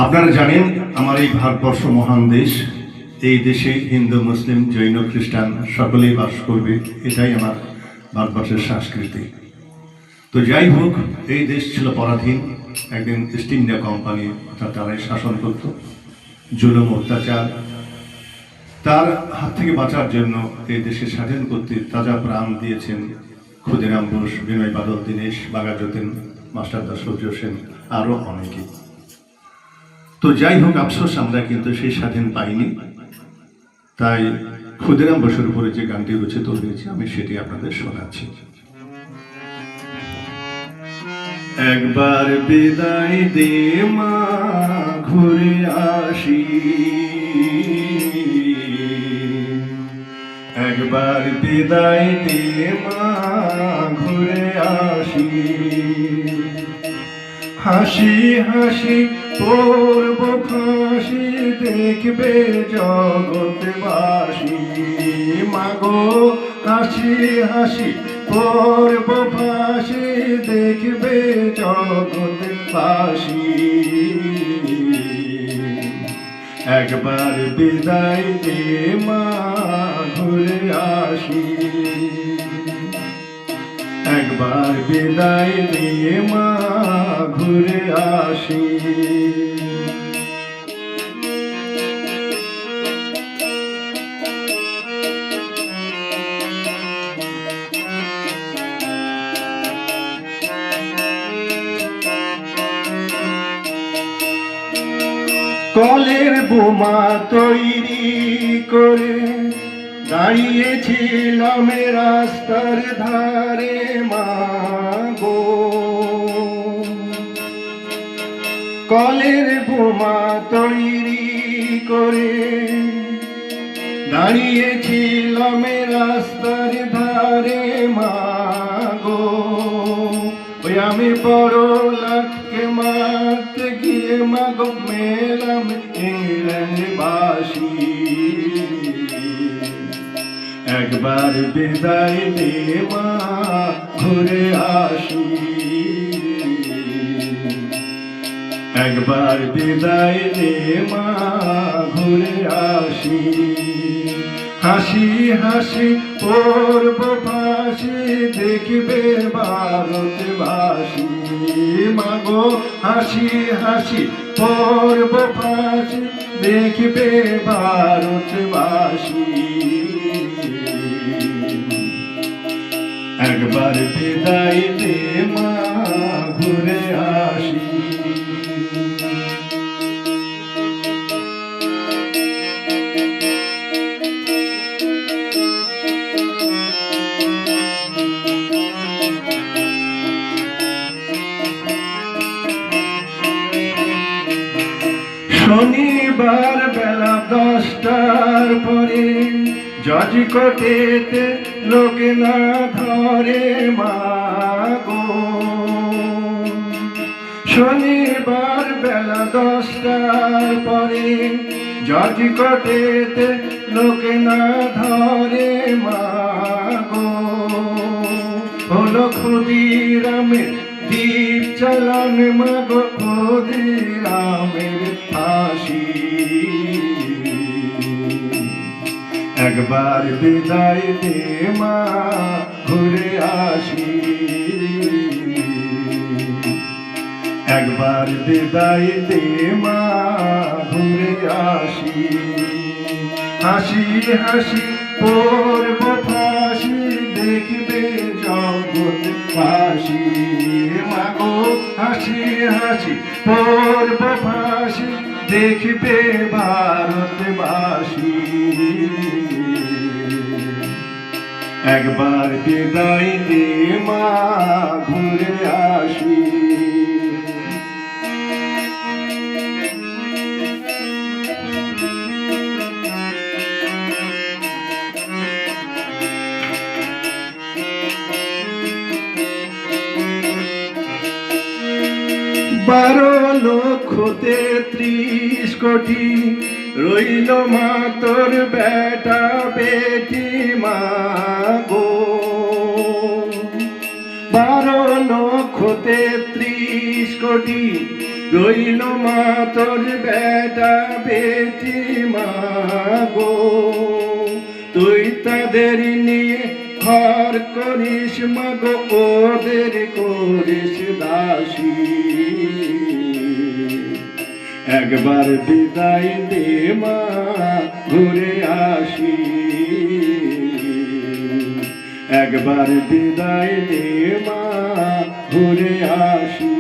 আপনারা জানেন আমার এই ভারতবর্ষ মহান দেশ। এই দেশে হিন্দু, মুসলিম, জৈন, খ্রিস্টান সকলেই বাস করবে, এটাই আমার ভারতবর্ষের সংস্কৃতি। তো যাই হোক, এই দেশ ছিল পরাধীন। একদিন ইস্ট ইন্ডিয়া কোম্পানি অর্থাৎ তারাই শাসন করত। জুলুম, অত্যাচার, তার হাত থেকে বাঁচার জন্য এই দেশে স্বাধীন করতে তাজা প্রাণ দিয়েছেন ক্ষুদিরাম বোস, বিনয় বাদল দীনেশ, বাঘা যতীন, মাস্টারদা সূর্য সেন, আরও অনেকে। তো যাই হোক, আফসোস আমরা কিন্তু সেই স্বাধীন পাইনি। তাই ক্ষুদিরাম বসুর উপরে যে গানটি রচিত হয়েছে আমি সেটি আপনাদের শোনাচ্ছি। একবার বিদায় দে মা, ঘুরে আসি। একবার বিদায় দে মা, ঘুরে আসি। হাসি হাসি পড়ব ফাঁসি, দেখবে জগৎবাসী। মাগো হাসি হাসি পড়ব ফাঁসি, দেখবে জগৎবাসী। একবার বিদায় দে মা, ঘুরে আসি। একবার বিদায় দে মা, ঘুরে আসি। কলের বোমা তৈরি করে দাঁড়িয়েছিলাম রাস্তার ধারে মাগো। কলের বোমা তৈরি করে দাঁড়িয়েছিলাম রাস্তার ধারে মাগো। ওই আমি বড় লাখকে মারতে গিয়ে মাগো মেলাম ইংল্যান্ডবাসী। একবার বিদায় দে মা, ঘুরে আসি। একবার বিদায় দে মা, ঘুরে আসি। হাসি হাসি পড়ব ফাঁসি, দেখবে ভারতবাসী। মাগো হাসি হাসি পড়ব ফাঁসি, দেখবে ভারতবাসী। একবার বিদায় দে মা, ঘুরে আসি। শনিবার বেলা 10টার পরে জজ কোর্টেতে লোক না ধরে মাগো। শনিবার বেলা 10টার পরে জজ কোর্টেতে লোক না ধরে মাগো। হলো ক্ষুদিরামের দ্বীপ চালান মাগো, ক্ষুদিরামের ফাঁসি। একবার বিদায় দে মা, ঘুরে আসি। একবার বিদায় দে মা, ঘুরে আসি। হাসি হাসি পড়ব ফাঁসি, দেখবে জগৎবাসী। মাগো হাসি হাসি পড়ব ফাঁসি, দেখবে ভারতবাসী। একবার বিদায় দে মা, ঘুরে আসি। বারো লক্ষ 33 কোটি রইল মা তোর বেটা বেটি মাগো। 12 লক্ষ 33 কোটি রইল মা তোর বেটা বেটি মা গো, তুই তাদের নিয়ে ঘর করিস মা গো, ওদের করিস দাসী। একবার বিদায় দে মা ঘুরে আসি, একবার বিদায় দে মা ঘুরে আসি।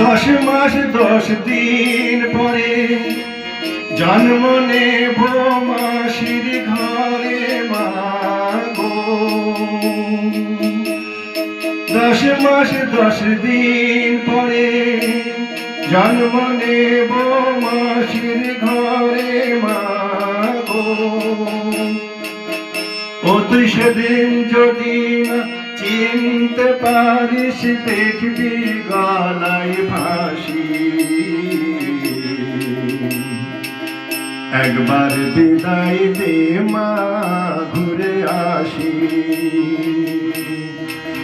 দশ মাস 10 দিন পরে জন্ম নেব মাসির ঘরে মা গো, 10 মাস 10 দিন পরে জন্ম নেব মাসির ঘরে মা গো। ও তুই সেদিন যদি না চিনতে পারিস, দেখবি গলায় ফাঁসি। একবার বিদায় দে মা ঘুরে আসি,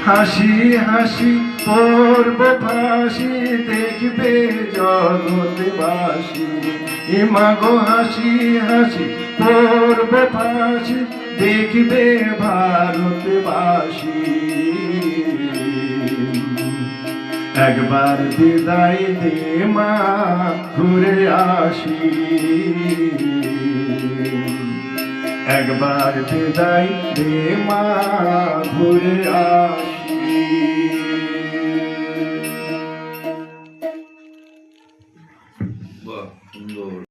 হাসি হাসি পড়ব ফাঁসি, দেখবে জগৎবাসী। এ মা গো হাসি হাসি পড়ব ফাঁসি, দেখবে ভারতবাসী। একবার বিদায় দে মা ঘুরে আসি, একবার বিদায় দে মা ঘুরে আসি। বাহ, সুন্দর।